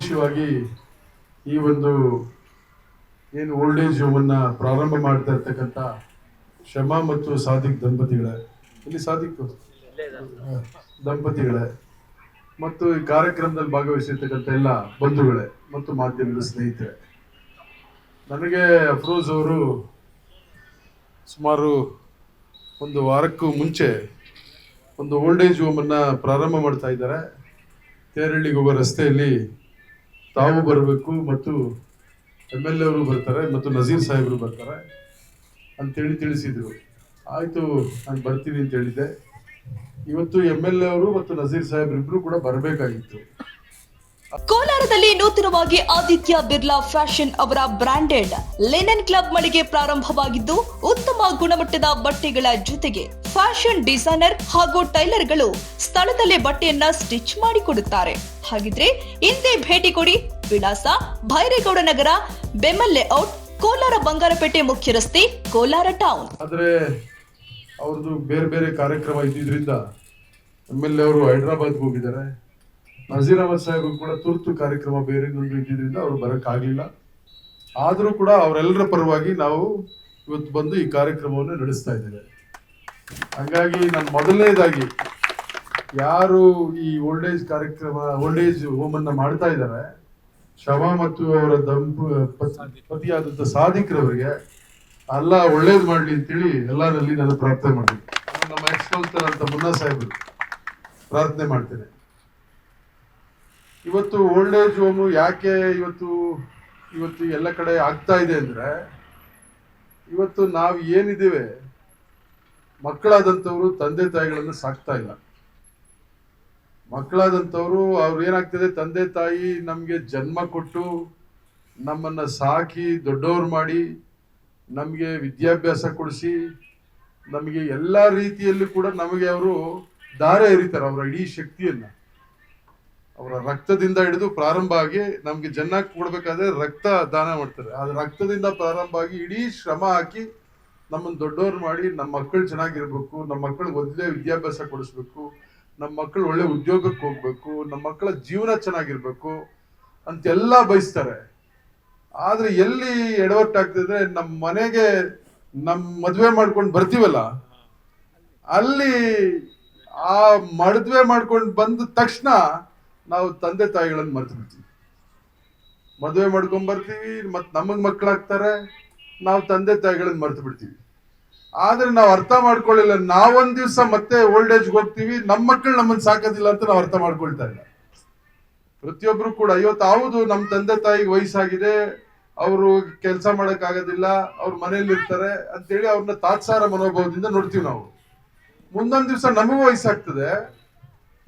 ವಿಶೇಷವಾಗಿ ಈ ಒಂದು ಏನು ಓಲ್ಡ್ ಏಜ್ ಹೋಮನ್ನ ಪ್ರಾರಂಭ ಮಾಡ್ತಾ ಇರ್ತಕ್ಕಂಥ ಶಮಾ ಮತ್ತು ಸಾದಿಕ್ ದಂಪತಿಗಳೇ, ಇಲ್ಲಿ ಸಾದಿಕ್ ದಂಪತಿಗಳೇ ಮತ್ತು ಈ ಕಾರ್ಯಕ್ರಮದಲ್ಲಿ ಭಾಗವಹಿಸಿರ್ತಕ್ಕಂಥ ಎಲ್ಲ ಬಂಧುಗಳೇ ಮತ್ತು ಮಾಧ್ಯಮದ ಸ್ನೇಹಿತರೆ, ನನಗೆ ಅಫ್ರೋಜ್ ಅವರು ಸುಮಾರು ಒಂದು ವಾರಕ್ಕೂ ಮುಂಚೆ ಒಂದು ಓಲ್ಡ್ ಏಜ್ ಹೋಮನ್ನ ಪ್ರಾರಂಭ ಮಾಡ್ತಾ ಇದ್ದಾರೆ. ತೇರಳ್ಳಿಗೆ ಹೋಗೋ ರಸ್ತೆಯಲ್ಲಿ ತಾವು ಬರಬೇಕು ಮತ್ತು MLA ಅವರು ಬರ್ತಾರೆ ಮತ್ತು ನಜೀರ್ ಸಾಹೇಬರು ಬರ್ತಾರೆ ಅಂತೇಳಿ ತಿಳಿಸಿದ್ರು. ಆಯಿತು, ನಾನು ಬರ್ತೀನಿ ಅಂತ ಹೇಳಿದ್ದೆ. ಇವತ್ತು MLA ಅವರು ಮತ್ತು ನಜೀರ್ ಸಾಹೇಬ್ರು ಇಬ್ರು ಕೂಡ ಬರಬೇಕಾಗಿತ್ತು. ಕೋಲಾರದಲ್ಲಿ ನೂತನವಾಗಿ ಆದಿತ್ಯ ಬಿರ್ಲಾ ಫ್ಯಾಷನ್ ಅವರ ಬ್ರಾಂಡೆಡ್ ಲಿನೆನ್ ಕ್ಲಬ್ ಮಳಿಗೆ ಪ್ರಾರಂಭವಾಗಿದ್ದು, ಉತ್ತಮ ಗುಣಮಟ್ಟದ ಬಟ್ಟೆಗಳ ಜೊತೆಗೆ ಫ್ಯಾಷನ್ ಡಿಸೈನರ್ ಹಾಗೂ ಟೈಲರ್ಗಳು ಸ್ಥಳದಲ್ಲೇ ಬಟ್ಟೆಯನ್ನ ಸ್ಟಿಚ್ ಮಾಡಿಕೊಡುತ್ತಾರೆ. ಹಾಗಿದ್ರೆ ಇಂದೇ ಭೇಟಿ ಕೊಡಿ. ವಿಳಾಸ ಭೈರೇಗೌಡ ನಗರ, ಬೆಮಲ್ಲೆ ಔಟ್, ಕೋಲಾರ ಬಂಗಾರಪೇಟೆ ಮುಖ್ಯ ರಸ್ತೆ, ಕೋಲಾರ ಟೌನ್. ಆದ್ರೆ ಅವ್ರದ್ದು ಬೇರೆ ಬೇರೆ ಕಾರ್ಯಕ್ರಮ ಇದ್ದಿದ್ರಿಂದ MLA ಅವರು ಹೈದರಾಬಾದ್ಗೆ ಹೋಗಿದ್ದಾರೆ. ನಜೀರ್ ಅಹಮದ್ ಸಾಹೇಬ್ ಕೂಡ ತುರ್ತು ಕಾರ್ಯಕ್ರಮ ಬೇರೆ ಇದ್ದಿದ್ರಿಂದ ಅವ್ರು ಬರಕ್ಕಾಗಲಿಲ್ಲ. ಆದರೂ ಕೂಡ ಅವರೆಲ್ಲರ ಪರವಾಗಿ ನಾವು ಇವತ್ತು ಬಂದು ಈ ಕಾರ್ಯಕ್ರಮವನ್ನು ನಡೆಸ್ತಾ ಇದ್ದೇವೆ. ಹಾಗಾಗಿ ನಾನು ಮೊದಲನೇದಾಗಿ ಯಾರು ಈ ಓಲ್ಡ್ ಏಜ್ ಓಲ್ಡ್ ಏಜ್ ಹೋಮನ್ನ ಮಾಡ್ತಾ ಇದ್ದಾರೆ, ಶಮಾ ಮತ್ತು ಅವರ ಪತಿಯಾದಂಥ ಸಾದಿಕ್ರವರಿಗೆ ಅಲ್ಲ ಒಳ್ಳೇದು ಮಾಡ್ಲಿ ಅಂತೇಳಿ ಎಲ್ಲರಲ್ಲಿ ನಾನು ಪ್ರಾರ್ಥನೆ ಮಾಡ್ತೀನಿ. ನಮ್ಮ ಎಕ್ಸ್-ಕೌನ್ಸಿಲರ್ ಅಂತ ಮುನ್ನಾ ಸಾಹೇಬರು ಪ್ರಾರ್ಥನೆ ಮಾಡ್ತೇನೆ. ಇವತ್ತು ಓಲ್ಡ್ ಏಜ್ ಹೋಮು ಯಾಕೆ ಇವತ್ತು ಎಲ್ಲ ಕಡೆ ಆಗ್ತಾ ಇದೆ ಅಂದ್ರೆ, ಇವತ್ತು ನಾವು ಏನಿದ್ದೇವೆ ಮಕ್ಕಳಾದಂಥವ್ರು ತಂದೆ ತಾಯಿಗಳನ್ನು ಸಾಕ್ತಾ ಇಲ್ಲ. ಮಕ್ಕಳಾದಂಥವ್ರು ಅವ್ರು ಏನಾಗ್ತದೆ, ತಂದೆ ತಾಯಿ ನಮ್ಗೆ ಜನ್ಮ ಕೊಟ್ಟು ನಮ್ಮನ್ನ ಸಾಕಿ ದೊಡ್ಡವ್ರು ಮಾಡಿ ನಮಗೆ ವಿದ್ಯಾಭ್ಯಾಸ ಕೊಡಿಸಿ ನಮಗೆ ಎಲ್ಲ ರೀತಿಯಲ್ಲೂ ಕೂಡ ನಮಗೆ ಅವರು ದಾರ ಎರಿತಾರೆ. ಅವರ ಇಡೀ ಶಕ್ತಿಯನ್ನ ಅವರ ರಕ್ತದಿಂದ ಹಿಡಿದು ಪ್ರಾರಂಭ ಆಗಿ ನಮ್ಗೆ ಜನ್ಮ ಕೊಡ್ಬೇಕಾದ್ರೆ ರಕ್ತ ದಾನ ಮಾಡ್ತಾರೆ. ಆ ರಕ್ತದಿಂದ ಪ್ರಾರಂಭ ಆಗಿ ಇಡೀ ಶ್ರಮ ಹಾಕಿ ನಮ್ಮನ್ನ ದೊಡ್ಡವ್ರು ಮಾಡಿ ನಮ್ಮ ಮಕ್ಕಳು ಚೆನ್ನಾಗಿರ್ಬೇಕು, ನಮ್ಮ ಮಕ್ಕಳಿಗೆ ಒಳ್ಳೆ ವಿದ್ಯಾಭ್ಯಾಸ ಕೊಡಿಸ್ಬೇಕು, ನಮ್ಮ ಮಕ್ಕಳು ಒಳ್ಳೆ ಉದ್ಯೋಗಕ್ಕೆ ಹೋಗ್ಬೇಕು, ನಮ್ಮ ಮಕ್ಕಳ ಜೀವನ ಚೆನ್ನಾಗಿರ್ಬೇಕು ಅಂತೆಲ್ಲ ಬಯಸ್ತಾರೆ. ಆದ್ರೆ ಎಲ್ಲಿ ಎಡವಟ್ಟಾಗ್ತಿದ್ರೆ, ನಮ್ಮ ಮನೆಗೆ ಮದುವೆ ಮಾಡ್ಕೊಂಡು ಬರ್ತೀವಲ್ಲ, ಅಲ್ಲಿ ಆ ಮದುವೆ ಮಾಡ್ಕೊಂಡು ಬಂದ ತಕ್ಷಣ ನಾವು ತಂದೆ ತಾಯಿಗಳನ್ನು ಮರ್ತು ಬಿಡ್ತೀವಿ. ಮದುವೆ ಮಾಡ್ಕೊಂಡ್ ಬರ್ತೀವಿ, ಮತ್ ನಮಗ್ ಮಕ್ಕಳಾಗ್ತಾರೆ, ನಾವು ತಂದೆ ತಾಯಿಗಳನ್ನ ಮರ್ತು ಬಿಡ್ತೀವಿ. ಆದ್ರೆ ನಾವು ಅರ್ಥ ಮಾಡ್ಕೊಳ್ಳಿಲ್ಲ, ನಾವೊಂದ್ ದಿವ್ಸ ಮತ್ತೆ ಓಲ್ಡ್ ಏಜ್ ಹೋಗ್ತೀವಿ, ನಮ್ಮ ಮಕ್ಕಳು ನಮ್ಮನ್ನ ಸಾಕೋದಿಲ್ಲ ಅಂತ ನಾವು ಅರ್ಥ ಮಾಡ್ಕೊಳ್ತಾ ಇಲ್ಲ. ಪ್ರತಿಯೊಬ್ರು ಕೂಡ ಇವತ್ತು ಹೌದು, ನಮ್ಮ ತಂದೆ ತಾಯಿಗೆ ವಯಸ್ಸಾಗಿದೆ, ಅವರು ಕೆಲಸ ಮಾಡಕ್ ಆಗೋದಿಲ್ಲ, ಅವ್ರ ಮನೇಲಿ ಇರ್ತಾರೆ ಅಂತೇಳಿ ಅವ್ರನ್ನ ತಾತ್ಸಾರ ಮನೋಭಾವದಿಂದ ನೋಡ್ತೀವಿ ನಾವು. ಮುಂದೊಂದ್ ದಿವ್ಸ ನಮಗೂ ವಯಸ್ಸಾಗ್ತದೆ,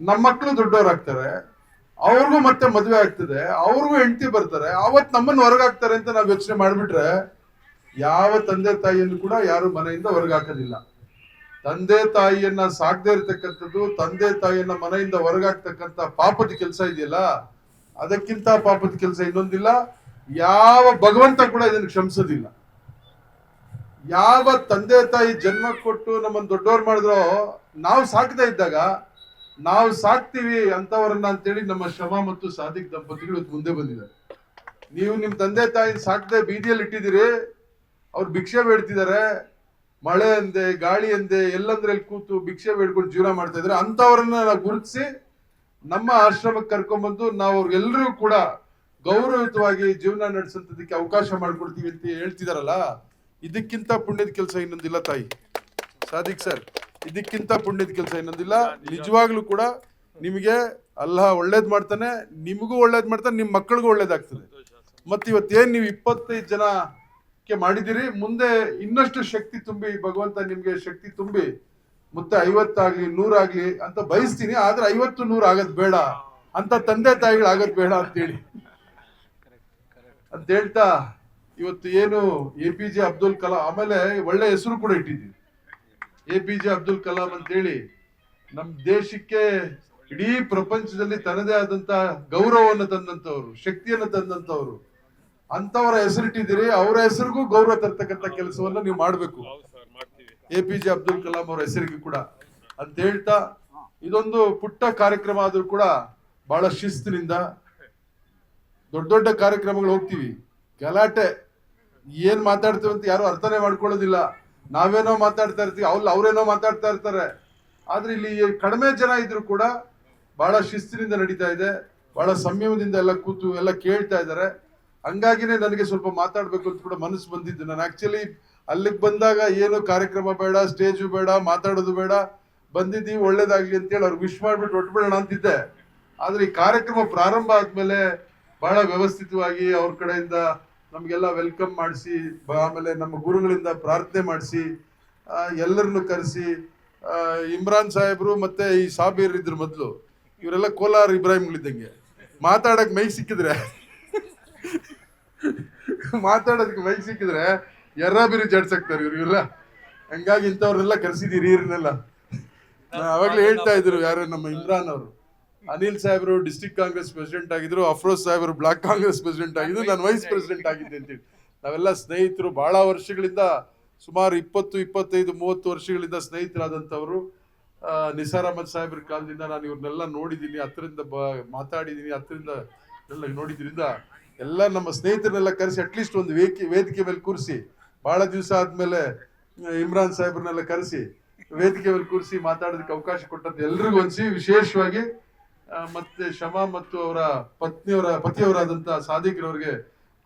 ನಮ್ಮ ಮಕ್ಕಳು ದೊಡ್ಡವರಾಗ್ತಾರೆ, ಅವ್ರಿಗೂ ಮತ್ತೆ ಮದುವೆ ಆಗ್ತದೆ, ಅವ್ರಿಗೂ ಹೆಂಡತಿ ಬರ್ತಾರೆ, ಅವತ್ ನಮ್ಮನ್ನ ಹೊರಗಾಕ್ತಾರೆ ಅಂತ ನಾವು ಯೋಚನೆ ಮಾಡ್ಬಿಟ್ರೆ ಯಾವ ತಂದೆ ತಾಯಿಯನ್ನು ಕೂಡ ಯಾರು ಮನೆಯಿಂದ ಹೊರಗಾಕೋದಿಲ್ಲ. ತಂದೆ ತಾಯಿಯನ್ನ ಸಾಕದೇ ಇರತಕ್ಕಂಥದ್ದು, ತಂದೆ ತಾಯಿಯನ್ನ ಮನೆಯಿಂದ ಹೊರಗಾಕ್ತಕ್ಕಂಥ ಪಾಪದ ಕೆಲಸ ಇದೆಯಲ್ಲ, ಅದಕ್ಕಿಂತ ಪಾಪದ ಕೆಲಸ ಇನ್ನೊಂದಿಲ್ಲ. ಯಾವ ಭಗವಂತ ಕೂಡ ಇದನ್ನು ಕ್ಷಮಿಸೋದಿಲ್ಲ. ಯಾವ ತಂದೆ ತಾಯಿ ಜನ್ಮ ಕೊಟ್ಟು ನಮ್ಮನ್ನು ದೊಡ್ಡವ್ರು ಮಾಡಿದ್ರೋ, ನಾವು ಸಾಕದೇ ಇದ್ದಾಗ ನಾವು ಸಾಕ್ತಿವಿ ಅಂತವರನ್ನ ಅಂತೇಳಿ ನಮ್ಮ ಶಮಾ ಮತ್ತು ಸಾದಿಕ್ ದಂಪತಿಗಳು ಇವತ್ತು ಮುಂದೆ ಬಂದಿದ್ದಾರೆ. ನೀವು ನಿಮ್ ತಂದೆ ತಾಯಿ ಸಾಕದೆ ಬೀದಿಯಲ್ಲಿ ಇಟ್ಟಿದ್ದೀರಿ, ಅವ್ರು ಭಿಕ್ಷೆ ಬೇಡ್ತಿದ್ದಾರೆ, ಮಳೆ ಅಂದೆ ಗಾಳಿ ಅಂದೆ ಎಲ್ಲಂದ್ರಲ್ಲಿ ಕೂತು ಭಿಕ್ಷೆ ಬೇಡ್ಕೊಂಡು ಜೀವನ ಮಾಡ್ತಾ ಇದ್ರೆ, ಅಂತವರನ್ನ ನಾವು ಗುರುತಿಸಿ ನಮ್ಮ ಆಶ್ರಮಕ್ಕೆ ಕರ್ಕೊಂಡ್ಬಂದು ನಾವು ಅವ್ರಿಗೆಲ್ಲರೂ ಕೂಡ ಗೌರವಯುತವಾಗಿ ಜೀವನ ನಡೆಸೋದಕ್ಕೆ ಅವಕಾಶ ಮಾಡ್ಕೊಡ್ತೀವಿ ಅಂತ ಹೇಳ್ತಿದಾರಲ್ಲ, ಇದಕ್ಕಿಂತ ಪುಣ್ಯದ ಕೆಲಸ ಇನ್ನೊಂದಿಲ್ಲ ತಾಯಿ ಸಾದಿಕ್ ಸರ್, ಇದಕ್ಕಿಂತ ಪುಣ್ಯದ ಕೆಲಸ ಇನ್ನೊಂದಿಲ್ಲ. ನಿಜವಾಗ್ಲೂ ಕೂಡ ನಿಮಗೆ ಅಲ್ಲಾಹ್ ಒಳ್ಳೇದ್ ಮಾಡ್ತಾನೆ, ನಿಮಗೂ ಒಳ್ಳೇದ್ ಮಾಡ್ತಾನೆ, ನಿಮ್ ಮಕ್ಕಳಿಗೂ ಒಳ್ಳೇದಾಗ್ತದೆ. ಮತ್ತೆ ಇವತ್ತೇನ್ ನೀವು 25 ಜನಕ್ಕೆ ಮಾಡಿದಿರಿ, ಮುಂದೆ ಇನ್ನಷ್ಟು ಶಕ್ತಿ ತುಂಬಿ ಭಗವಂತ ನಿಮ್ಗೆ ಶಕ್ತಿ ತುಂಬಿ ಮತ್ತೆ 50 ಆಗ್ಲಿ 100 ಆಗ್ಲಿ ಅಂತ ಬಯಸ್ತೀನಿ. ಆದ್ರೆ 50 100 ಆಗದ್ ಬೇಡ ಅಂತ ತಂದೆ ತಾಯಿಗಳು ಆಗದ್ ಬೇಡ ಅಂತೇಳಿ ಅಂತ ಹೇಳ್ತಾ, ಇವತ್ತು ಏನು APJ ಅಬ್ದುಲ್ ಕಲಾಂ, ಆಮೇಲೆ ಒಳ್ಳೆ ಹೆಸರು ಕೂಡ ಇಟ್ಟಿದ್ದೀವಿ APJ ಅಬ್ದುಲ್ ಕಲಾಂ ಅಂತೇಳಿ, ನಮ್ ದೇಶಕ್ಕೆ ಇಡೀ ಪ್ರಪಂಚದಲ್ಲಿ ತನ್ನದೇ ಆದಂತ ಗೌರವವನ್ನು ತಂದಂತವ್ರು, ಶಕ್ತಿಯನ್ನು ತಂದಂತವ್ರು, ಅಂತವರ ಹೆಸರಿಟ್ಟಿದ್ದೀರಿ. ಅವರ ಹೆಸರಿಗೂ ಗೌರವ ತರ್ತಕ್ಕಂಥ ಕೆಲಸವನ್ನ ನೀವು ಮಾಡ್ಬೇಕು. APJ ಅಬ್ದುಲ್ ಕಲಾಂ ಅವರ ಹೆಸರಿಗೆ ಕೂಡ ಅಂತ ಹೇಳ್ತಾ, ಇದೊಂದು ಪುಟ್ಟ ಕಾರ್ಯಕ್ರಮ ಆದ್ರೂ ಕೂಡ ಬಹಳ ಶಿಸ್ತಿನಿಂದ ದೊಡ್ಡ ದೊಡ್ಡ ಕಾರ್ಯಕ್ರಮಗಳು ಹೋಗ್ತೀವಿ, ಗಲಾಟೆ ಏನ್ ಮಾತಾಡ್ತೀವಿ ಅಂತ ಯಾರು ಅರ್ಥನೇ ಮಾಡ್ಕೊಳ್ಳೋದಿಲ್ಲ. ನಾವೇನೋ ಮಾತಾಡ್ತಾ ಇರ್ತೀವಿ, ಅವ್ರೇನೋ ಮಾತಾಡ್ತಾ ಇರ್ತಾರೆ. ಆದ್ರೆ ಇಲ್ಲಿ ಕಡಿಮೆ ಜನ ಇದ್ರು ಕೂಡ ಬಹಳ ಶಿಸ್ತಿನಿಂದ ನಡೀತಾ ಇದೆ, ಬಹಳ ಸಂಯಮದಿಂದ ಎಲ್ಲ ಕೂತು ಎಲ್ಲ ಕೇಳ್ತಾ ಇದ್ದಾರೆ. ಹಂಗಾಗಿನೇ ನನಗೆ ಸ್ವಲ್ಪ ಮಾತಾಡ್ಬೇಕು ಅಂತ ಕೂಡ ಮನಸ್ಸು ಬಂದಿದ್ದು. ನಾನು ಆಕ್ಚುಲಿ ಅಲ್ಲಿಗೆ ಬಂದಾಗ ಏನು ಕಾರ್ಯಕ್ರಮ ಬೇಡ, ಸ್ಟೇಜು ಬೇಡ, ಮಾತಾಡೋದು ಬೇಡ, ಬಂದಿದ್ದೀವಿ ಒಳ್ಳೇದಾಗ್ಲಿ ಅಂತೇಳಿ ಅವ್ರಿಗೆ ವಿಶ್ ಮಾಡ್ಬಿಟ್ಟು ಹೊಟ್ಬಿಡೋಣ ಅಂತಿದ್ದೆ. ಆದ್ರೆ ಈ ಕಾರ್ಯಕ್ರಮ ಪ್ರಾರಂಭ ಆದ್ಮೇಲೆ ಬಹಳ ವ್ಯವಸ್ಥಿತವಾಗಿ ಅವ್ರ ಕಡೆಯಿಂದ ನಮ್ಗೆಲ್ಲ ವೆಲ್ಕಮ್ ಮಾಡಿಸಿ, ಆಮೇಲೆ ನಮ್ಮ ಗುರುಗಳಿಂದ ಪ್ರಾರ್ಥನೆ ಮಾಡಿಸಿ, ಎಲ್ಲರನ್ನು ಕರೆಸಿ, ಇಮ್ರಾನ್ ಸಾಹೇಬ್ರು ಮತ್ತೆ ಈ ಸಾಬೀರ್ ಇದ್ರು ಮೊದಲು, ಇವರೆಲ್ಲ ಕೋಲಾರ ಇಬ್ರಾಹಿಂಗಳಿದ್ದಂಗೆ ಮಾತಾಡಕ್ ಮೈಕ್ ಸಿಕ್ಕಿದ್ರೆ ಮಾತಾಡೋದಕ್ಕೆ ಮೈಕ್ ಸಿಕ್ಕಿದ್ರೆ ಎರ್ರಾಬಿರಿ ಜಡ್ಸಾಕ್ತಾರೆ ಇವ್ರಿಗೆಲ್ಲ. ಹಂಗಾಗಿ ಇಂಥವ್ರನ್ನೆಲ್ಲ ಕರೆಸಿದೀರಿ ಇವ್ರನ್ನೆಲ್ಲ. ಅವಾಗ್ಲೇ ಹೇಳ್ತಾ ಇದ್ರು ಯಾರು ನಮ್ಮ ಇಮ್ರಾನ್ ಅವರು, ಅನಿಲ್ ಸಾಹೇಬ್ರು ಡಿಸ್ಟ್ರಿಕ್ಟ್ ಕಾಂಗ್ರೆಸ್ ಪ್ರೆಸಿಡೆಂಟ್ ಆಗಿದ್ರು, ಅಫ್ರೋಜ್ ಸಾಹೇಬ್ರು ಬ್ಲಾಕ್ ಕಾಂಗ್ರೆಸ್ ಪ್ರೆಸಿಡೆಂಟ್ ಆಗಿದ್ರು, ನಾನು ವೈಸ್ ಪ್ರೆಸಿಡೆಂಟ್ ಆಗಿದ್ದೆ ಅಂತೇಳಿ. ನಾವೆಲ್ಲ ಸ್ನೇಹಿತರು, ಬಹಳ ವರ್ಷಗಳಿಂದ, ಸುಮಾರು 20-25-30 ವರ್ಷಗಳಿಂದ ಸ್ನೇಹಿತರಾದಂಥವ್ರು. ನಿಸಾರ್ ಅಹಮದ್ ಸಾಹೇಬ್ರ ಕಾಲದಿಂದ ನಾನು ಇವ್ರನ್ನೆಲ್ಲ ನೋಡಿದ್ದೀನಿ, ಹತ್ತರಿಂದ ಮಾತಾಡಿದ್ದೀನಿ, ಹತ್ತರಿಂದ ಎಲ್ಲ ನೋಡಿದ್ರಿಂದ ಎಲ್ಲ ನಮ್ಮ ಸ್ನೇಹಿತರನ್ನೆಲ್ಲ ಕರೆಸಿ ಅಟ್ಲೀಸ್ಟ್ ಒಂದು ವೇದಿಕೆ ಮೇಲೆ ಕೂರಿಸಿ, ಬಹಳ ದಿವಸ ಆದ್ಮೇಲೆ ಇಮ್ರಾನ್ ಸಾಹೇಬ್ರನ್ನೆಲ್ಲ ಕರೆಸಿ ವೇದಿಕೆ ಮೇಲೆ ಕೂರಿಸಿ ಮಾತಾಡೋದಕ್ಕೆ ಅವಕಾಶ ಕೊಟ್ಟಂತ ಎಲ್ರಿಗೂ ಅನ್ಸಿ, ವಿಶೇಷವಾಗಿ ಮತ್ತೆ ಶಮಾ ಮತ್ತು ಅವರ ಪತಿಯವರಾದಂತ ಸಾದಿಕ್ರವ್ರಿಗೆ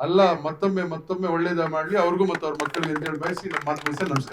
ಅಲ್ಲ ಮತ್ತೊಮ್ಮೆ ಒಳ್ಳೇದ ಮಾಡ್ಲಿ, ಅವ್ರಿಗೂ ಮತ್ತು ಅವ್ರ ಮಕ್ಕಳಿಗೆ ಅಂತ ಹೇಳಿ ಬಯಸಿ ನಮ್ಮ ಮಾತು ನಮಸ್ಕಾರ.